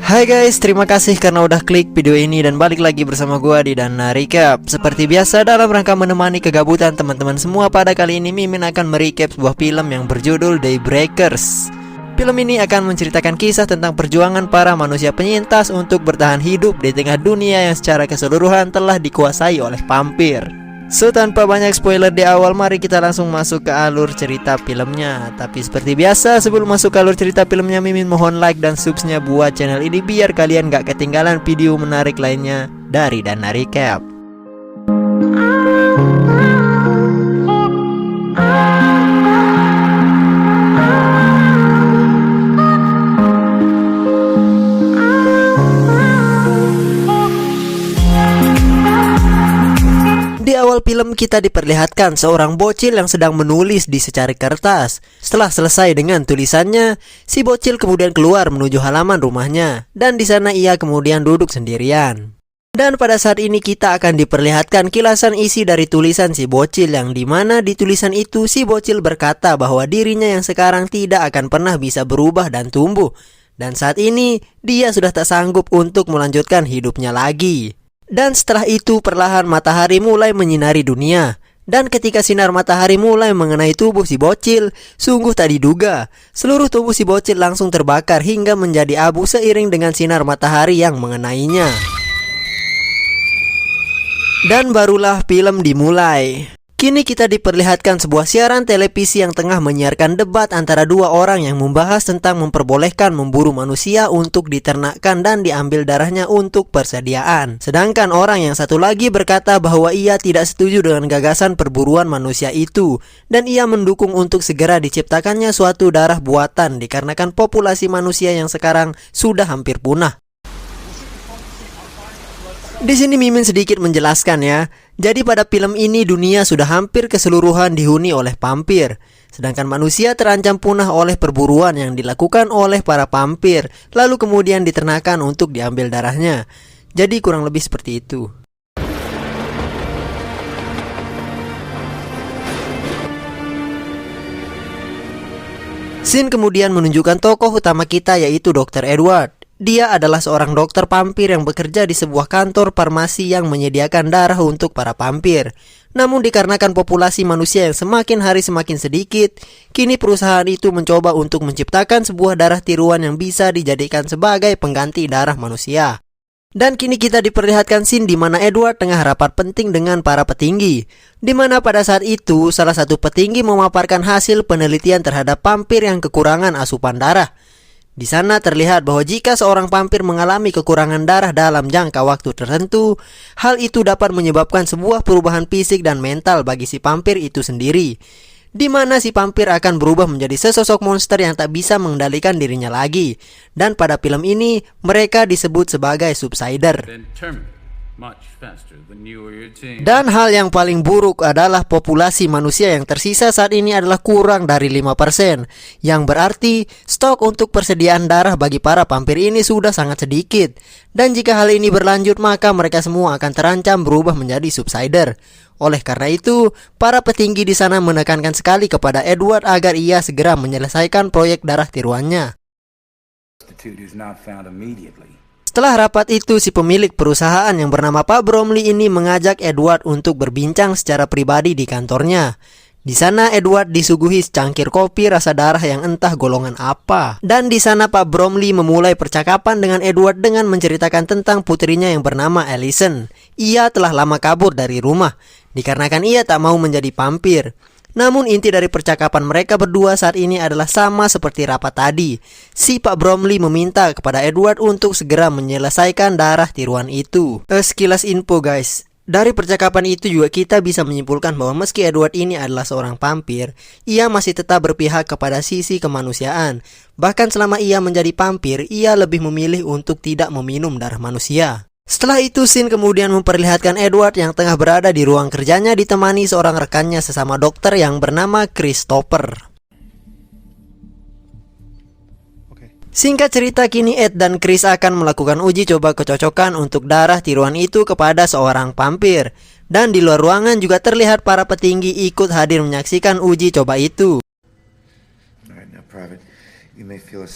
Hai guys, terima kasih karena udah klik video ini dan balik lagi bersama gua di Dana Recap. Seperti biasa dalam rangka menemani kegabutan teman-teman semua, pada kali ini Mimin akan merecap sebuah film yang berjudul Daybreakers. Film ini akan menceritakan kisah tentang perjuangan para manusia penyintas untuk bertahan hidup di tengah dunia yang secara keseluruhan telah dikuasai oleh vampir. So, tanpa banyak spoiler di awal, mari kita langsung masuk ke alur cerita filmnya. Tapi seperti biasa, sebelum masuk ke alur cerita filmnya, Mimin mohon like dan subsnya buat channel ini biar kalian gak ketinggalan video menarik lainnya dari Dana Recap. Di awal film kita diperlihatkan seorang bocil yang sedang menulis di secari kertas. Setelah selesai dengan tulisannya, si bocil kemudian keluar menuju halaman rumahnya, dan di sana ia kemudian duduk sendirian. Dan pada saat ini kita akan diperlihatkan kilasan isi dari tulisan si bocil, yang dimana di tulisan itu si bocil berkata bahwa dirinya yang sekarang tidak akan pernah bisa berubah dan tumbuh, dan saat ini dia sudah tak sanggup untuk melanjutkan hidupnya lagi. Dan setelah itu perlahan matahari mulai menyinari dunia. Dan ketika sinar matahari mulai mengenai tubuh si bocil, sungguh tak diduga, seluruh tubuh si bocil langsung terbakar hingga menjadi abu seiring dengan sinar matahari yang mengenainya. Dan barulah film dimulai. Kini kita diperlihatkan sebuah siaran televisi yang tengah menyiarkan debat antara dua orang yang membahas tentang memperbolehkan memburu manusia untuk diternakkan dan diambil darahnya untuk persediaan. Sedangkan orang yang satu lagi berkata bahwa ia tidak setuju dengan gagasan perburuan manusia itu, dan ia mendukung untuk segera diciptakannya suatu darah buatan dikarenakan populasi manusia yang sekarang sudah hampir punah. Di sini Mimin sedikit menjelaskan ya. Jadi pada film ini dunia sudah hampir keseluruhan dihuni oleh vampir, sedangkan manusia terancam punah oleh perburuan yang dilakukan oleh para vampir, lalu kemudian diternakan untuk diambil darahnya. Jadi kurang lebih seperti itu. Scene kemudian menunjukkan tokoh utama kita, yaitu Dr. Edward. Dia adalah seorang dokter vampir yang bekerja di sebuah kantor farmasi yang menyediakan darah untuk para vampir. Namun dikarenakan populasi manusia yang semakin hari semakin sedikit, kini perusahaan itu mencoba untuk menciptakan sebuah darah tiruan yang bisa dijadikan sebagai pengganti darah manusia. Dan kini kita diperlihatkan scene di mana Edward tengah rapat penting dengan para petinggi, di mana pada saat itu salah satu petinggi memaparkan hasil penelitian terhadap vampir yang kekurangan asupan darah. Di sana terlihat bahwa jika seorang vampir mengalami kekurangan darah dalam jangka waktu tertentu, hal itu dapat menyebabkan sebuah perubahan fisik dan mental bagi si vampir itu sendiri, di mana si vampir akan berubah menjadi sesosok monster yang tak bisa mengendalikan dirinya lagi. Dan pada film ini mereka disebut sebagai subsider. Dan hal yang paling buruk adalah populasi manusia yang tersisa saat ini adalah kurang dari 5%, yang berarti stok untuk persediaan darah bagi para vampir ini sudah sangat sedikit. Dan jika hal ini berlanjut, maka mereka semua akan terancam berubah menjadi subsider. Oleh karena itu, para petinggi di sana menekankan sekali kepada Edward agar ia segera menyelesaikan proyek darah tiruannya. Setelah rapat itu, si pemilik perusahaan yang bernama Pak Bromley ini mengajak Edward untuk berbincang secara pribadi di kantornya. Di sana Edward disuguhi secangkir kopi rasa darah yang entah golongan apa. Dan di sana Pak Bromley memulai percakapan dengan Edward dengan menceritakan tentang putrinya yang bernama Allison. Ia telah lama kabur dari rumah dikarenakan ia tak mau menjadi vampir. Namun inti dari percakapan mereka berdua saat ini adalah sama seperti rapat tadi. Si Pak Bromley meminta kepada Edward untuk segera menyelesaikan darah tiruan itu. Sekilas info guys, dari percakapan itu juga kita bisa menyimpulkan bahwa meski Edward ini adalah seorang vampir, ia masih tetap berpihak kepada sisi kemanusiaan. Bahkan selama ia menjadi vampir, ia lebih memilih untuk tidak meminum darah manusia. Setelah itu scene kemudian memperlihatkan Edward yang tengah berada di ruang kerjanya ditemani seorang rekannya sesama dokter yang bernama Christopher. Singkat cerita, kini Ed dan Chris akan melakukan uji coba kecocokan untuk darah tiruan itu kepada seorang vampir. Dan di luar ruangan juga terlihat para petinggi ikut hadir menyaksikan uji coba itu.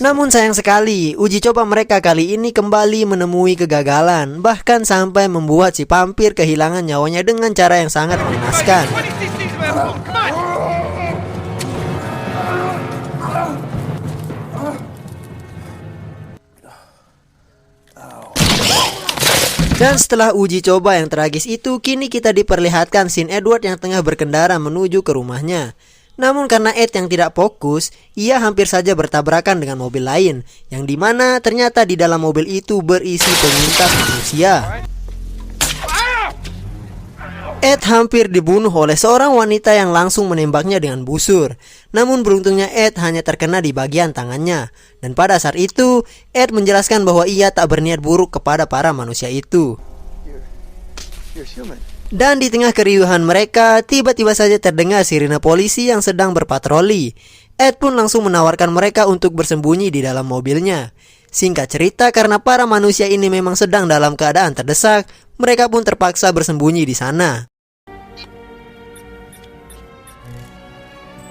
Namun sayang sekali, uji coba mereka kali ini kembali menemui kegagalan, bahkan sampai membuat si vampir kehilangan nyawanya dengan cara yang sangat mengenaskan. Dan setelah uji coba yang tragis itu, kini kita diperlihatkan scene Edward yang tengah berkendara menuju ke rumahnya. Namun karena Ed yang tidak fokus, ia hampir saja bertabrakan dengan mobil lain, yang dimana ternyata di dalam mobil itu berisi penyintas manusia. Ed hampir dibunuh oleh seorang wanita yang langsung menembaknya dengan busur. Namun beruntungnya Ed hanya terkena di bagian tangannya. Dan pada saat itu, Ed menjelaskan bahwa ia tak berniat buruk kepada para manusia itu. Dan di tengah keriuhan mereka, tiba-tiba saja terdengar sirine polisi yang sedang berpatroli. Ed pun langsung menawarkan mereka untuk bersembunyi di dalam mobilnya. Singkat cerita, karena para manusia ini memang sedang dalam keadaan terdesak, mereka pun terpaksa bersembunyi di sana.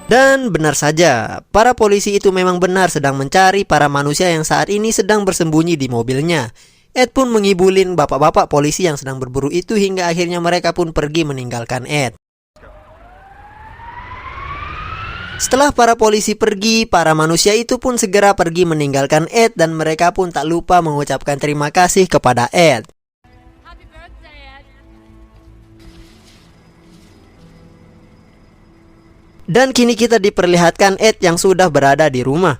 Dan benar saja, para polisi itu memang benar sedang mencari para manusia yang saat ini sedang bersembunyi di mobilnya. Ed pun mengibulin bapak-bapak polisi yang sedang berburu itu hingga akhirnya mereka pun pergi meninggalkan Ed. Setelah para polisi pergi, para manusia itu pun segera pergi meninggalkan Ed dan mereka pun tak lupa mengucapkan terima kasih kepada Ed. Dan kini kita diperlihatkan Ed yang sudah berada di rumah.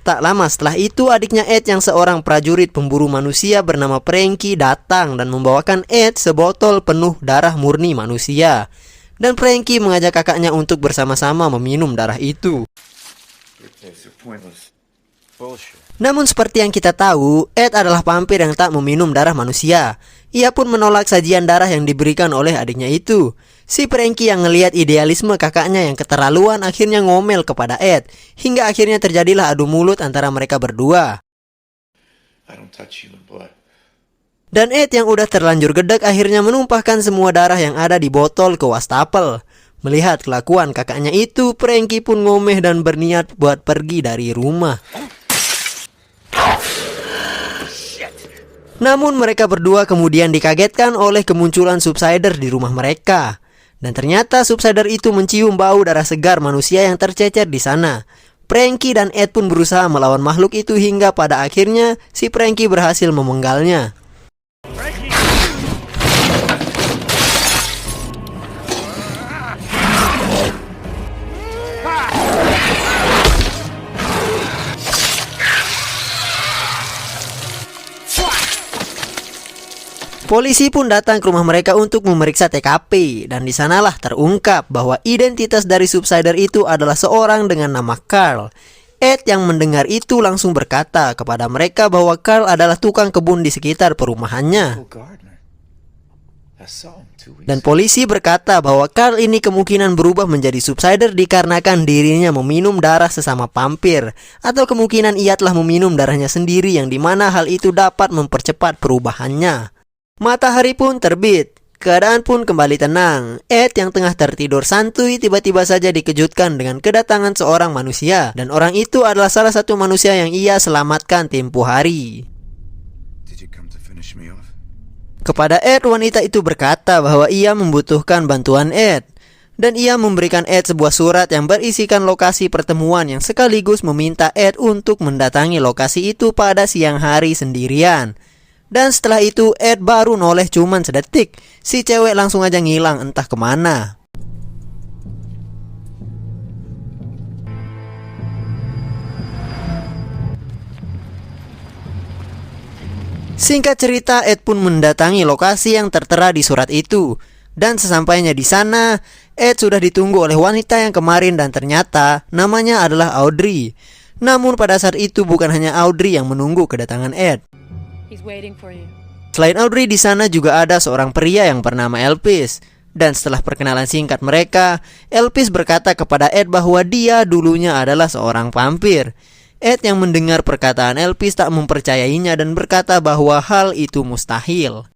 Tak lama setelah itu, adiknya Ed yang seorang prajurit pemburu manusia bernama Frankie datang dan membawakan Ed sebotol penuh darah murni manusia. Dan Frankie mengajak kakaknya untuk bersama-sama meminum darah itu. Namun seperti yang kita tahu, Ed adalah vampir yang tak meminum darah manusia. Ia pun menolak sajian darah yang diberikan oleh adiknya itu. Si Frankie yang ngelihat idealisme kakaknya yang keterlaluan akhirnya ngomel kepada Ed. Hingga akhirnya terjadilah adu mulut antara mereka berdua. Dan Ed yang udah terlanjur gedek akhirnya menumpahkan semua darah yang ada di botol ke wastafel. Melihat kelakuan kakaknya itu, Frankie pun ngomeh dan berniat buat pergi dari rumah. Namun mereka berdua kemudian dikagetkan oleh kemunculan Subsider di rumah mereka. Dan ternyata Subsider itu mencium bau darah segar manusia yang tercecer di sana. Frankie dan Ed pun berusaha melawan makhluk itu hingga pada akhirnya si Frankie berhasil memenggalnya. Polisi pun datang ke rumah mereka untuk memeriksa TKP dan di sanalah terungkap bahwa identitas dari Subsider itu adalah seorang dengan nama Carl. Ed yang mendengar itu langsung berkata kepada mereka bahwa Carl adalah tukang kebun di sekitar perumahannya. Dan polisi berkata bahwa Carl ini kemungkinan berubah menjadi Subsider dikarenakan dirinya meminum darah sesama vampir, atau kemungkinan ia telah meminum darahnya sendiri yang dimana hal itu dapat mempercepat perubahannya. Matahari pun terbit, keadaan pun kembali tenang. Ed yang tengah tertidur santuy tiba-tiba saja dikejutkan dengan kedatangan seorang manusia. Dan orang itu adalah salah satu manusia yang ia selamatkan tempo hari. Kepada Ed, wanita itu berkata bahwa ia membutuhkan bantuan Ed. Dan ia memberikan Ed sebuah surat yang berisikan lokasi pertemuan yang sekaligus meminta Ed untuk mendatangi lokasi itu pada siang hari sendirian. Dan setelah itu Ed baru noleh cuman sedetik. Si cewek langsung aja ngilang entah kemana. Singkat cerita, Ed pun mendatangi lokasi yang tertera di surat itu. Dan sesampainya di sana, Ed sudah ditunggu oleh wanita yang kemarin dan ternyata namanya adalah Audrey. Namun pada saat itu bukan hanya Audrey yang menunggu kedatangan Ed. Selain Audrey, di sana juga ada seorang pria yang bernama Elvis. Dan setelah perkenalan singkat mereka, Elvis berkata kepada Ed bahwa dia dulunya adalah seorang vampir. Ed yang mendengar perkataan Elvis tak mempercayainya dan berkata bahwa hal itu mustahil.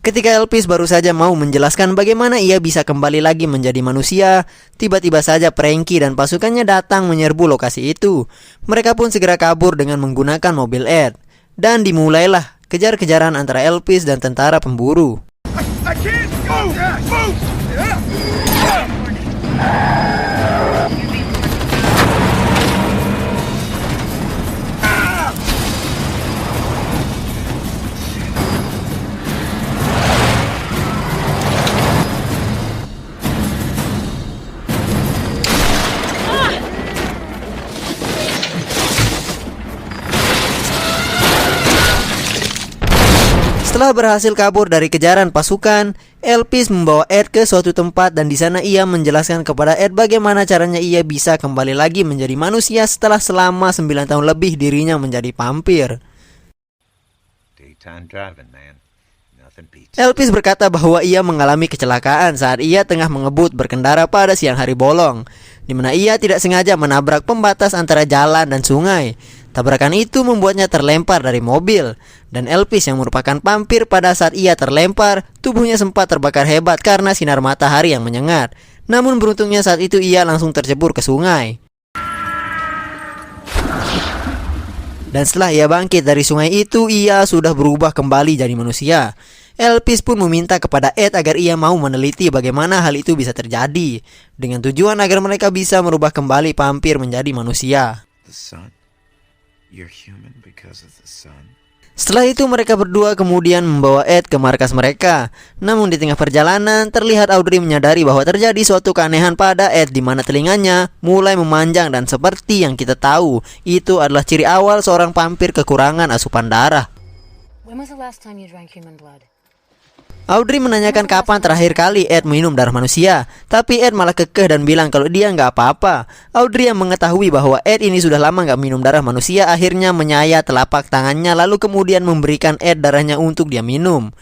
Ketika Elpis baru saja mau menjelaskan bagaimana ia bisa kembali lagi menjadi manusia, tiba-tiba saja Frankie dan pasukannya datang menyerbu lokasi itu. Mereka pun segera kabur dengan menggunakan mobil Ed. Dan dimulailah kejar-kejaran antara Elpis dan tentara pemburu. I can't move! Move! Setelah berhasil kabur dari kejaran pasukan, Elpis membawa Ed ke suatu tempat dan di sana ia menjelaskan kepada Ed bagaimana caranya ia bisa kembali lagi menjadi manusia setelah selama 9 tahun lebih dirinya menjadi vampir. Elpis berkata bahwa ia mengalami kecelakaan saat ia tengah mengebut berkendara pada siang hari bolong, di mana ia tidak sengaja menabrak pembatas antara jalan dan sungai. Tabrakan itu membuatnya terlempar dari mobil, dan Elpis yang merupakan vampir pada saat ia terlempar, tubuhnya sempat terbakar hebat karena sinar matahari yang menyengat. Namun beruntungnya saat itu ia langsung tercebur ke sungai. Dan setelah ia bangkit dari sungai itu, ia sudah berubah kembali jadi manusia. Elpis pun meminta kepada Ed agar ia mau meneliti bagaimana hal itu bisa terjadi, dengan tujuan agar mereka bisa merubah kembali vampir menjadi manusia. Setelah itu mereka berdua kemudian membawa Ed ke markas mereka. Namun di tengah perjalanan terlihat Audrey menyadari bahwa terjadi suatu keanehan pada Ed, di mana telinganya mulai memanjang dan seperti yang kita tahu, itu adalah ciri awal seorang vampir kekurangan asupan darah. When was the last time you drank human blood? Audrey menanyakan kapan terakhir kali Ed minum darah manusia, tapi Ed malah kekeh dan bilang kalau dia nggak apa-apa. Audrey yang mengetahui bahwa Ed ini sudah lama nggak minum darah manusia akhirnya menyayat telapak tangannya lalu kemudian memberikan Ed darahnya untuk dia minum.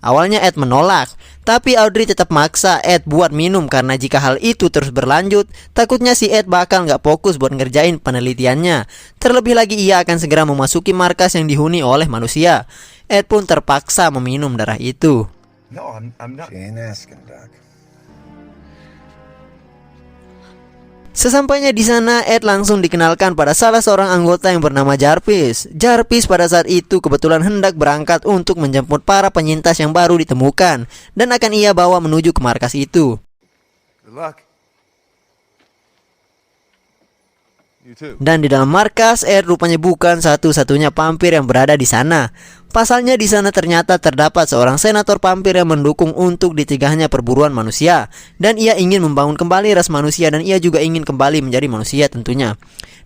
Awalnya Ed menolak, tapi Audrey tetap maksa Ed buat minum karena jika hal itu terus berlanjut, takutnya si Ed bakal nggak fokus buat ngerjain penelitiannya. Terlebih lagi ia akan segera memasuki markas yang dihuni oleh manusia. Ed pun terpaksa meminum darah itu. No, I'm not. She ain't asking, Doc. Sesampainya di sana, Ed langsung dikenalkan pada salah seorang anggota yang bernama Jarvis. Jarvis pada saat itu kebetulan hendak berangkat untuk menjemput para penyintas yang baru ditemukan dan akan ia bawa menuju ke markas itu. Good luck. You too. Dan di dalam markas, Ed rupanya bukan satu-satunya vampir yang berada di sana. Pasalnya di sana ternyata terdapat seorang senator vampir yang mendukung untuk ditegahnya perburuan manusia, dan ia ingin membangun kembali ras manusia dan ia juga ingin kembali menjadi manusia tentunya.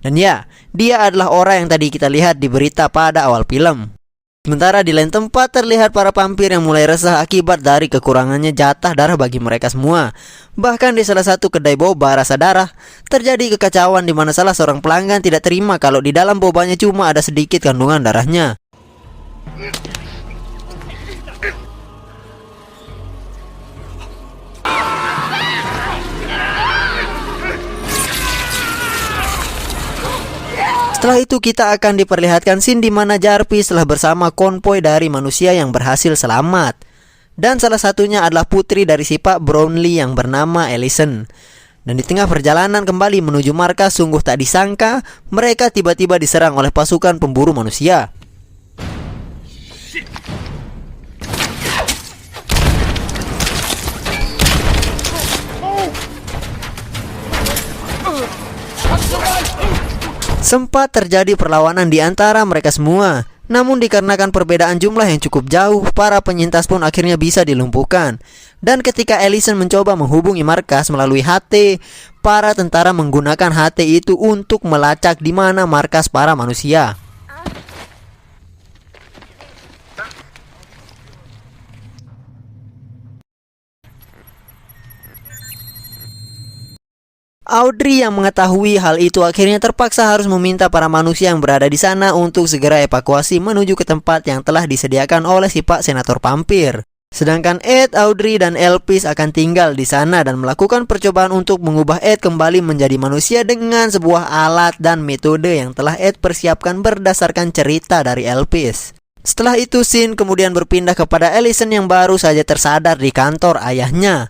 Dan ya, dia adalah orang yang tadi kita lihat di berita pada awal film. Sementara di lain tempat terlihat para vampir yang mulai resah akibat dari kekurangannya jatah darah bagi mereka semua. Bahkan di salah satu kedai boba rasa darah, terjadi kekacauan di mana salah seorang pelanggan tidak terima kalau di dalam bobanya cuma ada sedikit kandungan darahnya. Setelah itu kita akan diperlihatkan scene di mana Jarvis telah bersama konvoy dari manusia yang berhasil selamat. Dan salah satunya adalah putri dari si Pak Brownlee yang bernama Allison. Dan di tengah perjalanan kembali menuju markas, sungguh tak disangka mereka tiba-tiba diserang oleh pasukan pemburu manusia. Sempat terjadi perlawanan di antara mereka semua. Namun dikarenakan perbedaan jumlah yang cukup jauh, para penyintas pun akhirnya bisa dilumpuhkan. Dan ketika Allison mencoba menghubungi markas melalui HT, para tentara menggunakan HT itu untuk melacak di mana markas para manusia. Audrey yang mengetahui hal itu akhirnya terpaksa harus meminta para manusia yang berada di sana untuk segera evakuasi menuju ke tempat yang telah disediakan oleh si Pak Senator Vampir. Sedangkan Ed, Audrey, dan Elpis akan tinggal di sana dan melakukan percobaan untuk mengubah Ed kembali menjadi manusia dengan sebuah alat dan metode yang telah Ed persiapkan berdasarkan cerita dari Elpis. Setelah itu scene kemudian berpindah kepada Ellison yang baru saja tersadar di kantor ayahnya.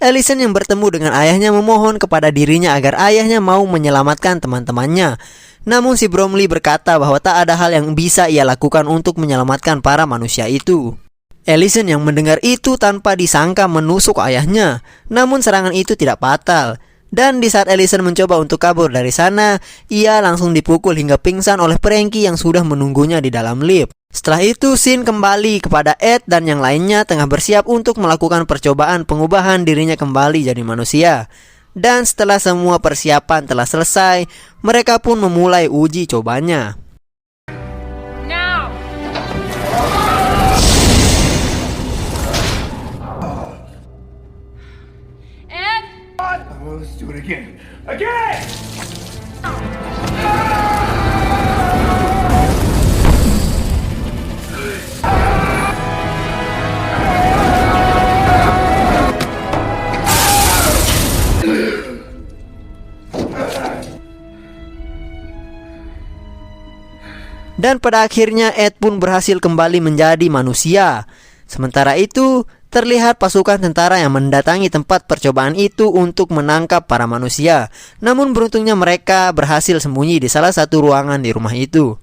Ellison yang bertemu dengan ayahnya memohon kepada dirinya agar ayahnya mau menyelamatkan teman-temannya. Namun si Bromley berkata bahwa tak ada hal yang bisa ia lakukan untuk menyelamatkan para manusia itu. Ellison yang mendengar itu tanpa disangka menusuk ayahnya. Namun serangan itu tidak fatal. Dan di saat Ellison mencoba untuk kabur dari sana, ia langsung dipukul hingga pingsan oleh Frankie yang sudah menunggunya di dalam lift. Setelah itu scene kembali kepada Ed dan yang lainnya tengah bersiap untuk melakukan percobaan pengubahan dirinya kembali jadi manusia. Dan setelah semua persiapan telah selesai, mereka pun memulai uji cobanya. Now! Ed! Oh, let's do it again. Again! Dan pada akhirnya Ed pun berhasil kembali menjadi manusia. Sementara itu, terlihat pasukan tentara yang mendatangi tempat percobaan itu untuk menangkap para manusia. Namun beruntungnya mereka berhasil sembunyi di salah satu ruangan di rumah itu.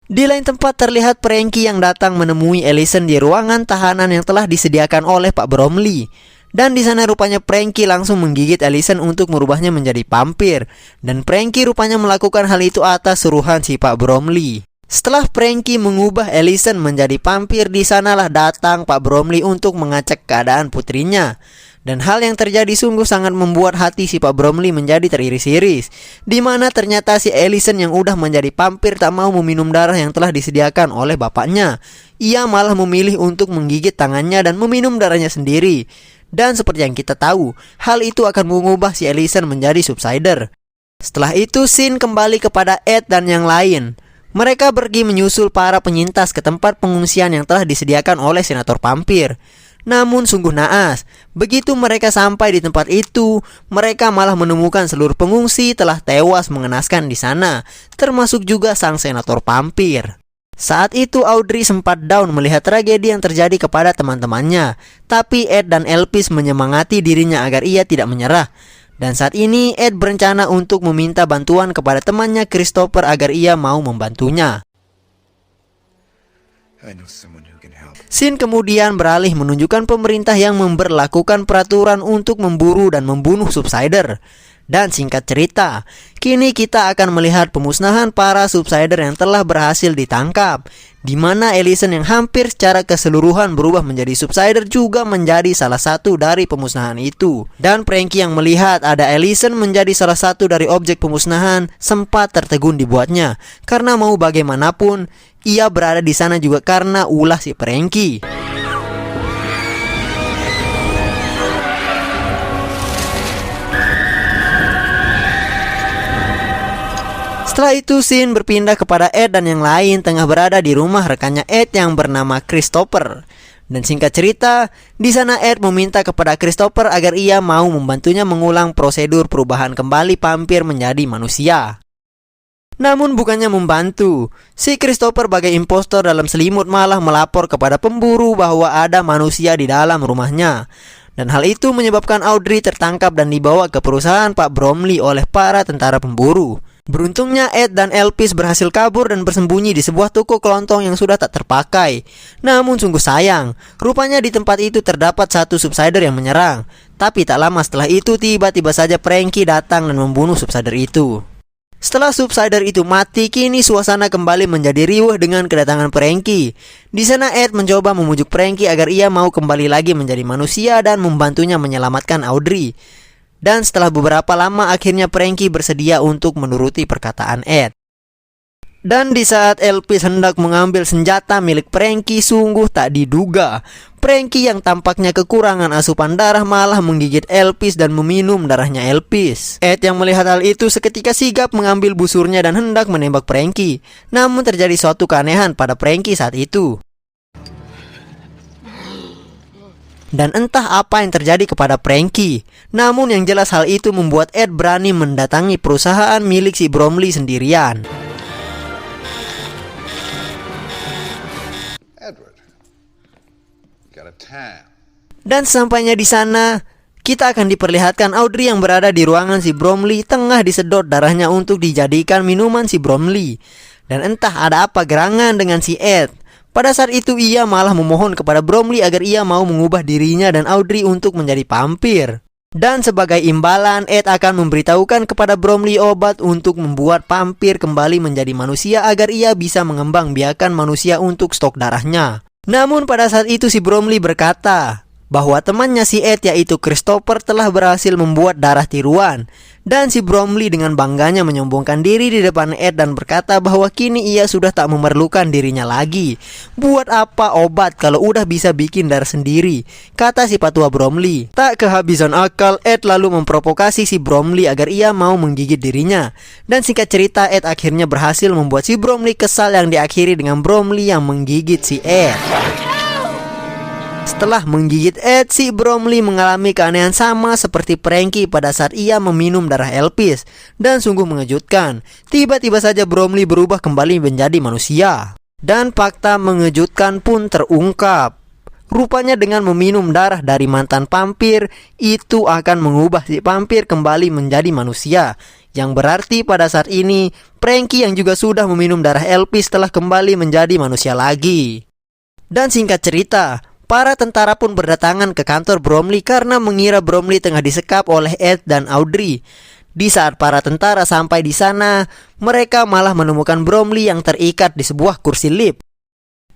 Di lain tempat terlihat Frankie yang datang menemui Ellison di ruangan tahanan yang telah disediakan oleh Pak Bromley. Dan di sana rupanya Frankie langsung menggigit Ellison untuk merubahnya menjadi vampir. Dan Frankie rupanya melakukan hal itu atas suruhan si Pak Bromley. Setelah Frankie mengubah Ellison menjadi vampir, di sanalah datang Pak Bromley untuk mengecek keadaan putrinya. Dan hal yang terjadi sungguh sangat membuat hati si Pak Bromley menjadi teriris-iris. Di mana ternyata si Ellison yang udah menjadi vampir tak mau meminum darah yang telah disediakan oleh bapaknya. Ia malah memilih untuk menggigit tangannya dan meminum darahnya sendiri. Dan seperti yang kita tahu, hal itu akan mengubah si Ellison menjadi subsider. Setelah itu scene kembali kepada Ed dan yang lain. Mereka pergi menyusul para penyintas ke tempat pengungsian yang telah disediakan oleh senator vampir. Namun sungguh naas, begitu mereka sampai di tempat itu, mereka malah menemukan seluruh pengungsi telah tewas mengenaskan di sana, termasuk juga sang senator vampir. Saat itu Audrey sempat down melihat tragedi yang terjadi kepada teman-temannya. Tapi Ed dan Elvis menyemangati dirinya agar ia tidak menyerah. Dan saat ini Ed berencana untuk meminta bantuan kepada temannya Christopher agar ia mau membantunya. I know someone who can help. Scene kemudian beralih menunjukkan pemerintah yang memberlakukan peraturan untuk memburu dan membunuh subsider. Dan singkat cerita, kini kita akan melihat pemusnahan para subsider yang telah berhasil ditangkap, di mana Ellison yang hampir secara keseluruhan berubah menjadi subsider juga menjadi salah satu dari pemusnahan itu. Dan Frankie yang melihat ada Ellison menjadi salah satu dari objek pemusnahan sempat tertegun dibuatnya, karena mau bagaimanapun ia berada di sana juga karena ulah si Frankie. Setelah itu scene berpindah kepada Ed dan yang lain tengah berada di rumah rekannya Ed yang bernama Christopher. Dan singkat cerita, di sana Ed meminta kepada Christopher agar ia mau membantunya mengulang prosedur perubahan kembali vampir menjadi manusia. Namun bukannya membantu, si Christopher bagai impostor dalam selimut malah melapor kepada pemburu bahwa ada manusia di dalam rumahnya. Dan hal itu menyebabkan Audrey tertangkap dan dibawa ke perusahaan Pak Bromley oleh para tentara pemburu. Beruntungnya Ed dan Elvis berhasil kabur dan bersembunyi di sebuah toko kelontong yang sudah tak terpakai. Namun sungguh sayang, rupanya di tempat itu terdapat satu subsider yang menyerang. Tapi tak lama setelah itu tiba-tiba saja Frankie datang dan membunuh subsider itu. Setelah subsider itu mati, kini suasana kembali menjadi riuh dengan kedatangan Frankie. Di sana Ed mencoba memujuk Frankie agar ia mau kembali lagi menjadi manusia dan membantunya menyelamatkan Audrey. Dan setelah beberapa lama akhirnya Frankie bersedia untuk menuruti perkataan Ed. Dan di saat Elvis hendak mengambil senjata milik Frankie, sungguh tak diduga Frankie yang tampaknya kekurangan asupan darah malah menggigit Elvis dan meminum darahnya Elvis. Ed yang melihat hal itu seketika sigap mengambil busurnya dan hendak menembak Frankie. Namun terjadi suatu keanehan pada Frankie saat itu. Dan entah apa yang terjadi kepada Frankie. Namun yang jelas hal itu membuat Ed berani mendatangi perusahaan milik si Bromley sendirian. time. Dan sampainya di sana, kita akan diperlihatkan Audrey yang berada di ruangan si Bromley tengah disedot darahnya untuk dijadikan minuman si Bromley. Dan entah ada apa gerangan dengan si Ed. Pada saat itu ia malah memohon kepada Bromley agar ia mau mengubah dirinya dan Audrey untuk menjadi vampir. Dan sebagai imbalan, Ed akan memberitahukan kepada Bromley obat untuk membuat vampir kembali menjadi manusia agar ia bisa mengembangbiakan manusia untuk stok darahnya. Namun pada saat itu si Bromley berkata bahwa temannya si Ed yaitu Christopher telah berhasil membuat darah tiruan. Dan si Bromley dengan bangganya menyombongkan diri di depan Ed dan berkata bahwa kini ia sudah tak memerlukan dirinya lagi. Buat apa obat kalau udah bisa bikin darah sendiri, kata si patua Bromley. Tak kehabisan akal, Ed lalu memprovokasi si Bromley agar ia mau menggigit dirinya. Dan singkat cerita, Ed akhirnya berhasil membuat si Bromley kesal yang diakhiri dengan Bromley yang menggigit si Ed. Setelah menggigit Ed, si Bromley mengalami keanehan sama seperti Frankie pada saat ia meminum darah Elvis. Dan sungguh mengejutkan, tiba-tiba saja Bromley berubah kembali menjadi manusia. Dan fakta mengejutkan pun terungkap. Rupanya dengan meminum darah dari mantan vampir, itu akan mengubah si vampir kembali menjadi manusia. Yang berarti pada saat ini, Frankie yang juga sudah meminum darah Elvis telah kembali menjadi manusia lagi. Dan singkat cerita, para tentara pun berdatangan ke kantor Bromley karena mengira Bromley tengah disekap oleh Ed dan Audrey. Di saat para tentara sampai di sana, mereka malah menemukan Bromley yang terikat di sebuah kursi lift.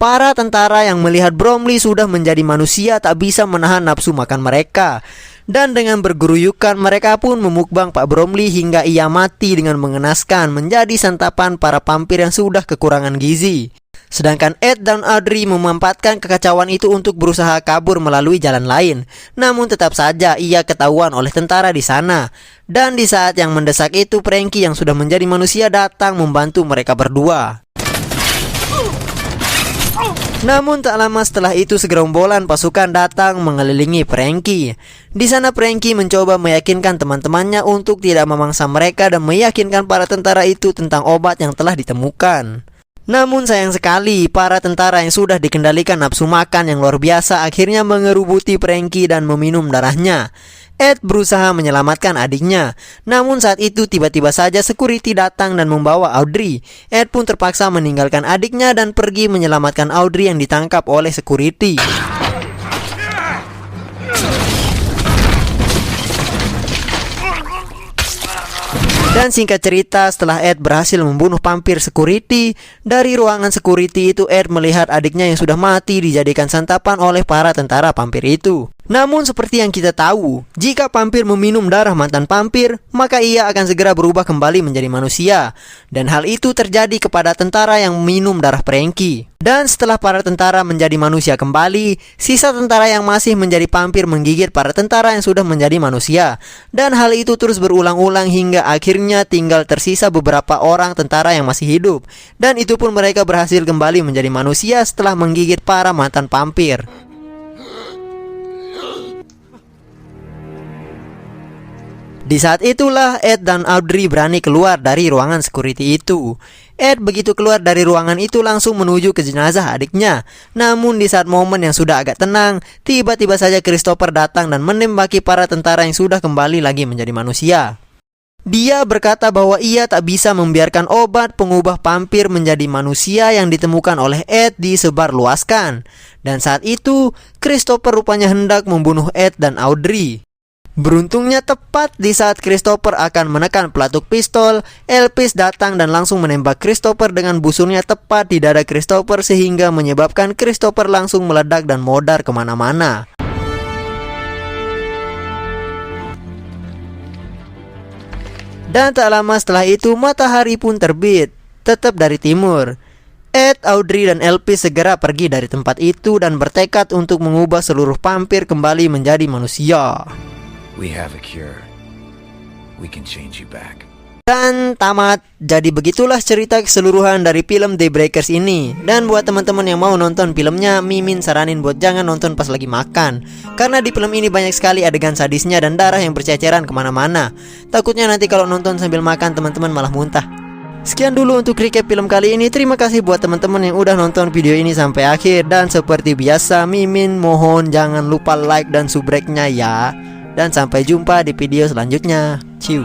Para tentara yang melihat Bromley sudah menjadi manusia tak bisa menahan nafsu makan mereka. Dan dengan bergeruyukan mereka pun memukbang Pak Bromley hingga ia mati dengan mengenaskan menjadi santapan para vampir yang sudah kekurangan gizi. Sedangkan Ed dan Audrey memanfaatkan kekacauan itu untuk berusaha kabur melalui jalan lain. Namun tetap saja ia ketahuan oleh tentara di sana. Dan di saat yang mendesak itu, Frankie yang sudah menjadi manusia datang membantu mereka berdua. Namun tak lama setelah itu segerombolan pasukan datang mengelilingi Frankie. Di sana Frankie mencoba meyakinkan teman-temannya untuk tidak memangsa mereka dan meyakinkan para tentara itu tentang obat yang telah ditemukan. Namun sayang sekali, para tentara yang sudah dikendalikan nafsu makan yang luar biasa akhirnya mengerubuti Frankie dan meminum darahnya. Ed berusaha menyelamatkan adiknya. Namun saat itu tiba-tiba saja security datang dan membawa Audrey. Ed pun terpaksa meninggalkan adiknya dan pergi menyelamatkan Audrey yang ditangkap oleh security. Dan singkat cerita, setelah Ed berhasil membunuh vampir security, dari ruangan security itu Ed melihat adiknya yang sudah mati dijadikan santapan oleh para tentara vampir itu. Namun seperti yang kita tahu, jika vampir meminum darah mantan vampir, maka ia akan segera berubah kembali menjadi manusia. Dan hal itu terjadi kepada tentara yang minum darah Frankie. Dan setelah para tentara menjadi manusia kembali, sisa tentara yang masih menjadi vampir menggigit para tentara yang sudah menjadi manusia. Dan hal itu terus berulang-ulang hingga akhirnya tinggal tersisa beberapa orang tentara yang masih hidup. Dan itu pun mereka berhasil kembali menjadi manusia setelah menggigit para mantan vampir. Di saat itulah Ed dan Audrey berani keluar dari ruangan security itu. Ed begitu keluar dari ruangan itu langsung menuju ke jenazah adiknya. Namun di saat momen yang sudah agak tenang, tiba-tiba saja Christopher datang dan menembaki para tentara yang sudah kembali lagi menjadi manusia. Dia berkata bahwa ia tak bisa membiarkan obat pengubah vampir menjadi manusia yang ditemukan oleh Ed disebarluaskan. Dan saat itu, Christopher rupanya hendak membunuh Ed dan Audrey. Beruntungnya tepat di saat Christopher akan menekan pelatuk pistol, Elvis datang dan langsung menembak Christopher dengan busurnya tepat di dada Christopher sehingga menyebabkan Christopher langsung meledak dan modar kemana-mana. Dan tak lama setelah itu matahari pun terbit, tetap dari timur. Ed, Audrey, dan Elvis segera pergi dari tempat itu dan bertekad untuk mengubah seluruh vampir kembali menjadi manusia. We have a cure. We can change you back. Dan tamat. Jadi begitulah cerita keseluruhan dari film Daybreakers ini. Dan buat teman-teman yang mau nonton filmnya, Mimin saranin buat jangan nonton pas lagi makan. Karena di film ini banyak sekali adegan sadisnya dan darah yang berceceran kemana-mana. Takutnya nanti kalau nonton sambil makan teman-teman malah muntah. Sekian dulu untuk recap film kali ini. Terima kasih buat teman-teman yang udah nonton video ini sampai akhir. Dan seperti biasa, Mimin mohon jangan lupa like dan subrek-nya ya. Dan sampai jumpa di video selanjutnya. Ciao.